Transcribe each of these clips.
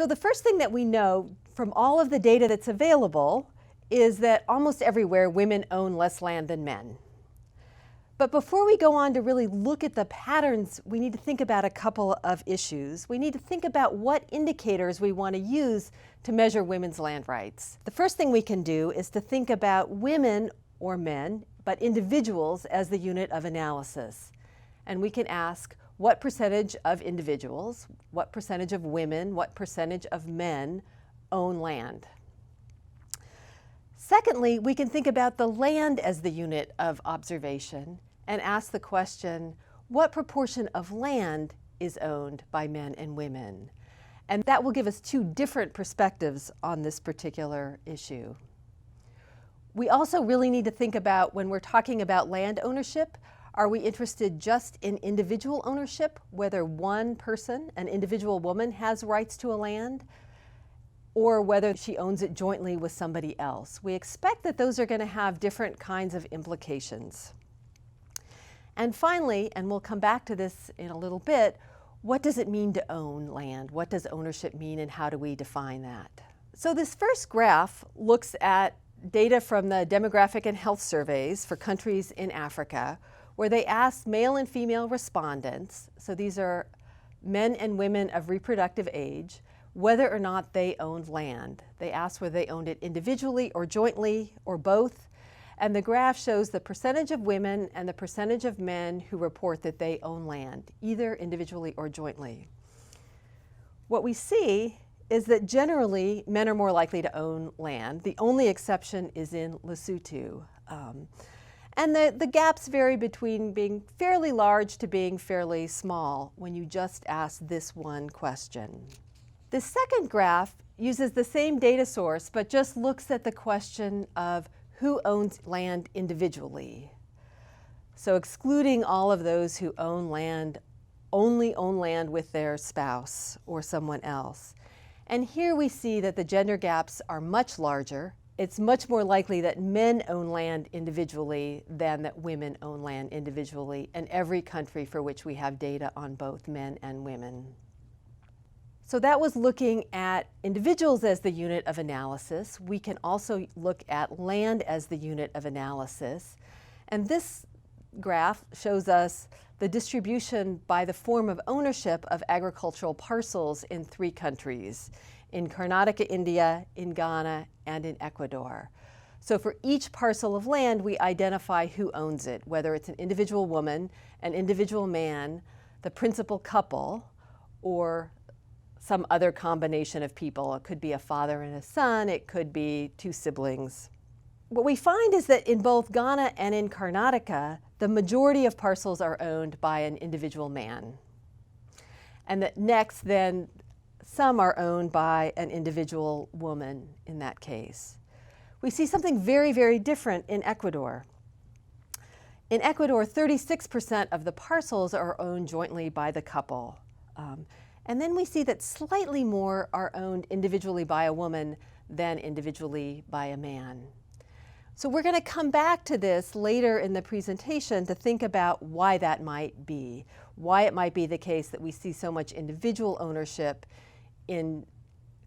So the first thing that we know from all of the data that's available is that almost everywhere women own less land than men. But before we go on to really look at the patterns, we need to think about a couple of issues. We need to think about what indicators we want to use to measure women's land rights. The first thing we can do is to think about women or men, but individuals as the unit of analysis. And we can ask what percentage of individuals, what percentage of women, what percentage of men own land. Secondly, we can think about the land as the unit of observation and ask the question, what proportion of land is owned by men and women? And that will give us two different perspectives on this particular issue. We also really need to think about, when we're talking about land ownership, are we interested just in individual ownership, whether one person, an individual woman, has rights to a land, or whether she owns it jointly with somebody else? We expect that those are going to have different kinds of implications. And finally, and we'll come back to this in a little bit, what does it mean to own land? What does ownership mean, and how do we define that? So this first graph looks at data from the demographic and health surveys for countries in Africa, where they asked male and female respondents, so these are men and women of reproductive age, whether or not they owned land. They asked whether they owned it individually or jointly or both. And the graph shows the percentage of women and the percentage of men who report that they own land, either individually or jointly. What we see is that generally men are more likely to own land. The only exception is in Lesotho. And the gaps vary between being fairly large to being fairly small when you just ask this one question. The second graph uses the same data source, but just looks at the question of who owns land individually. So excluding all of those who own land, only own land with their spouse or someone else. And here we see that the gender gaps are much larger. It's much more likely that men own land individually than that women own land individually in every country for which we have data on both men and women. So that was looking at individuals as the unit of analysis. We can also look at land as the unit of analysis. And this graph shows us the distribution by the form of ownership of agricultural parcels in 3 countries, in Karnataka, India, in Ghana, and in Ecuador. So for each parcel of land, we identify who owns it, whether it's an individual woman, an individual man, the principal couple, or some other combination of people. It could be a father and a son, it could be 2 siblings. What we find is that in both Ghana and in Karnataka, the majority of parcels are owned by an individual man. And that next, then, some are owned by an individual woman in that case. We see something very, very different in Ecuador. In Ecuador, 36% of the parcels are owned jointly by the couple. And then we see that slightly more are owned individually by a woman than individually by a man. So we're going to come back to this later in the presentation to think about why that might be, why it might be the case that we see so much individual ownership in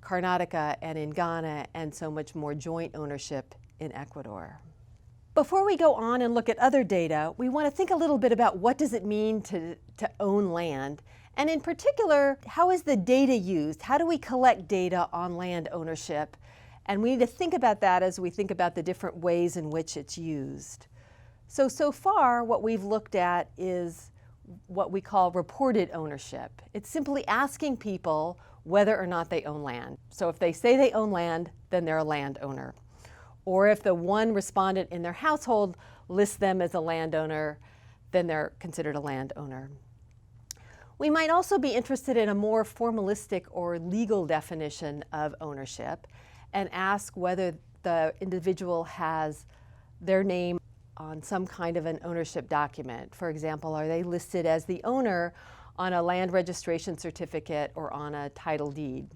Karnataka and in Ghana and so much more joint ownership in Ecuador. Before we go on and look at other data, we want to think a little bit about what does it mean to own land. And in particular, how is the data used? How do we collect data on land ownership? And we need to think about that as we think about the different ways in which it's used. So far, what we've looked at is what we call reported ownership. It's simply asking people whether or not they own land. So if they say they own land, then they're a landowner. Or if the one respondent in their household lists them as a landowner, then they're considered a landowner. We might also be interested in a more formalistic or legal definition of ownership and ask whether the individual has their name on some kind of an ownership document. For example, are they listed as the owner on a land registration certificate or on a title deed?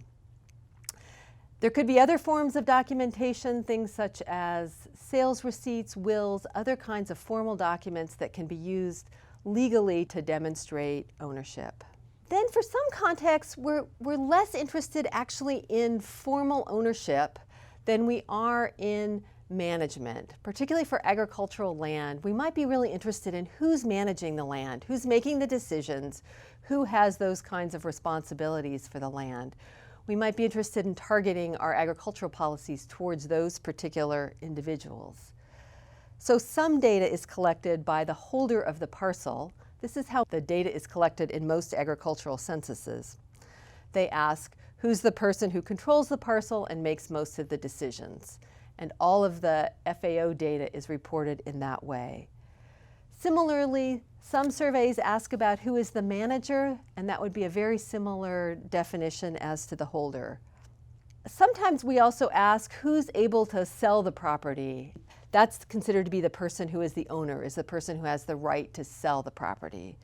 There could be other forms of documentation, things such as sales receipts, wills, other kinds of formal documents that can be used legally to demonstrate ownership. Then for some contexts, we're less interested actually in formal ownership than we are in management. Particularly for agricultural land, we might be really interested in who's managing the land, who's making the decisions, who has those kinds of responsibilities for the land. We might be interested in targeting our agricultural policies towards those particular individuals. So some data is collected by the holder of the parcel. This is how the data is collected in most agricultural censuses. They ask, who's the person who controls the parcel and makes most of the decisions? And all of the FAO data is reported in that way. Similarly, some surveys ask about who is the manager, and that would be a very similar definition as to the holder. Sometimes we also ask who's able to sell the property. That's considered to be the person who is the owner, is the person who has the right to sell the property.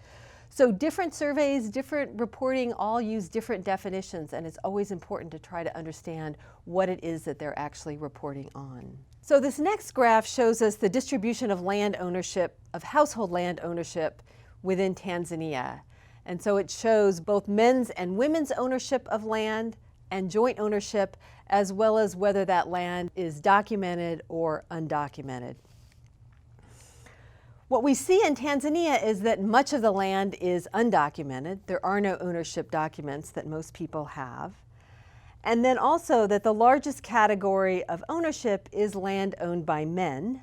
So different surveys, different reporting all use different definitions, and it's always important to try to understand what it is that they're actually reporting on. So this next graph shows us the distribution of land ownership, of household land ownership within Tanzania. And so it shows both men's and women's ownership of land and joint ownership, as well as whether that land is documented or undocumented. What we see in Tanzania is that much of the land is undocumented. There are no ownership documents that most people have. And then also that the largest category of ownership is land owned by men,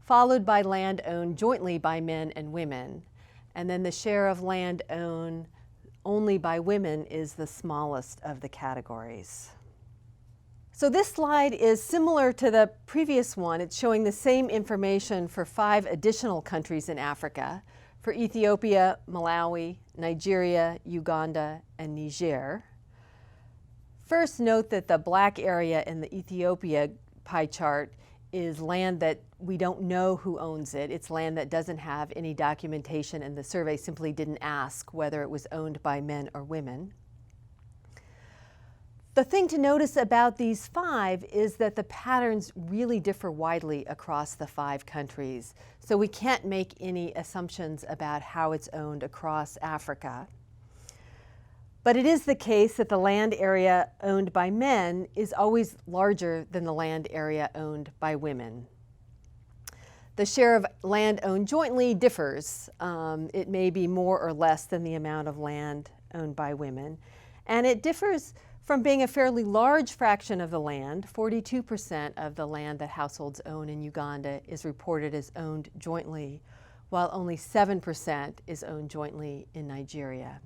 followed by land owned jointly by men and women. And then the share of land owned only by women is the smallest of the categories. So this slide is similar to the previous one. It's showing the same information for 5 additional countries in Africa, for Ethiopia, Malawi, Nigeria, Uganda, and Niger. First, note that the black area in the Ethiopia pie chart is land that we don't know who owns it. It's land that doesn't have any documentation, and the survey simply didn't ask whether it was owned by men or women. The thing to notice about these 5 is that the patterns really differ widely across the 5 countries. So we can't make any assumptions about how it's owned across Africa. But it is the case that the land area owned by men is always larger than the land area owned by women. The share of land owned jointly differs. It may be more or less than the amount of land owned by women. And it differs from being a fairly large fraction of the land. 42% of the land that households own in Uganda is reported as owned jointly, while only 7% is owned jointly in Nigeria.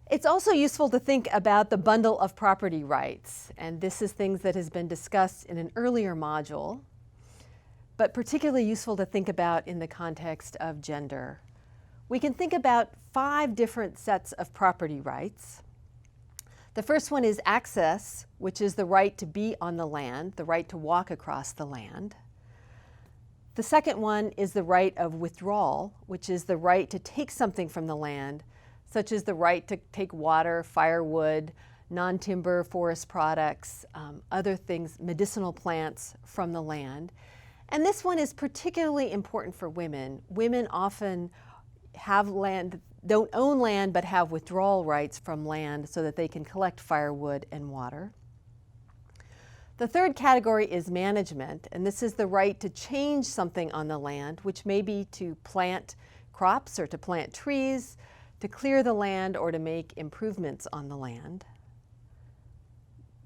It's also useful to think about the bundle of property rights, and this is things that has been discussed in an earlier module, but particularly useful to think about in the context of gender. We can think about 5 different sets of property rights. The first one is access, which is the right to be on the land, the right to walk across the land. The second one is the right of withdrawal, which is the right to take something from the land, such as the right to take water, firewood, non-timber forest products, other things, medicinal plants from the land. And this one is particularly important for women. Women often have land, don't own land, but have withdrawal rights from land so that they can collect firewood and water. The third category is management, and this is the right to change something on the land, which may be to plant crops or to plant trees, to clear the land, or to make improvements on the land.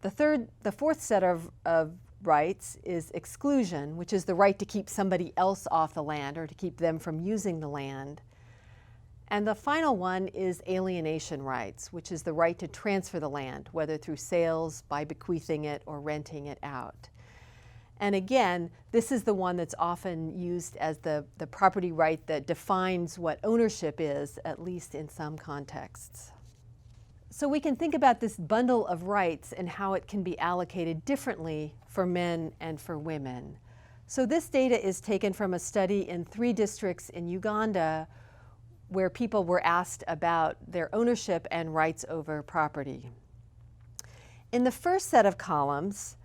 The fourth set of rights is exclusion, which is the right to keep somebody else off the land or to keep them from using the land. And the final one is alienation rights, which is the right to transfer the land, whether through sales, by bequeathing it, or renting it out. And again, this is the one that's often used as the property right that defines what ownership is, at least in some contexts. So we can think about this bundle of rights and how it can be allocated differently for men and for women. So this data is taken from a study in 3 districts in Uganda where people were asked about their ownership and rights over property. In the first set of columns,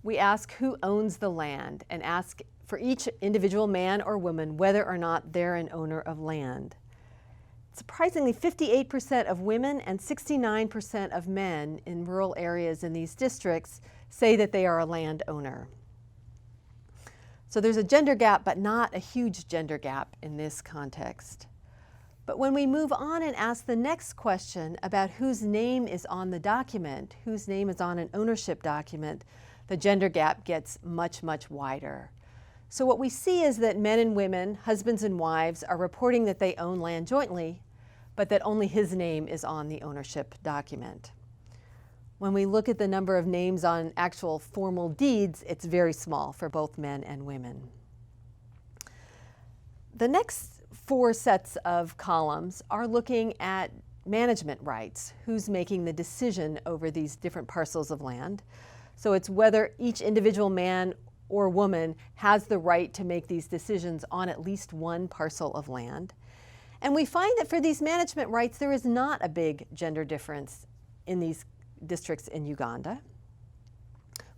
we ask who owns the land and ask for each individual man or woman whether or not they're an owner of land. Surprisingly, 58% of women and 69% of men in rural areas in these districts say that they are a landowner. So there's a gender gap, but not a huge gender gap in this context. But when we move on and ask the next question about whose name is on the document, whose name is on an ownership document, the gender gap gets much, much wider. So what we see is that men and women, husbands and wives, are reporting that they own land jointly, but that only his name is on the ownership document. When we look at the number of names on actual formal deeds, it's very small for both men and women. The next 4 sets of columns are looking at management rights, who's making the decision over these different parcels of land. So it's whether each individual man or woman has the right to make these decisions on at least one parcel of land. And we find that for these management rights, there is not a big gender difference in these districts in Uganda.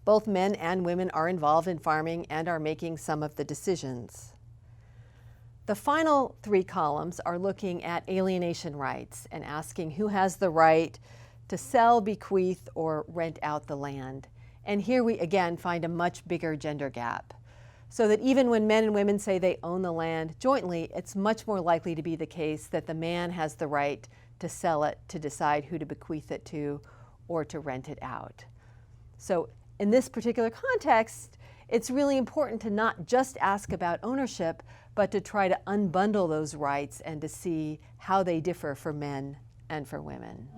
Both men and women are involved in farming and are making some of the decisions. The final 3 columns are looking at alienation rights and asking who has the right to sell, bequeath, or rent out the land. And here we again find a much bigger gender gap. So that even when men and women say they own the land jointly, it's much more likely to be the case that the man has the right to sell it, to decide who to bequeath it to, or to rent it out. So in this particular context, it's really important to not just ask about ownership, but to try to unbundle those rights and to see how they differ for men and for women.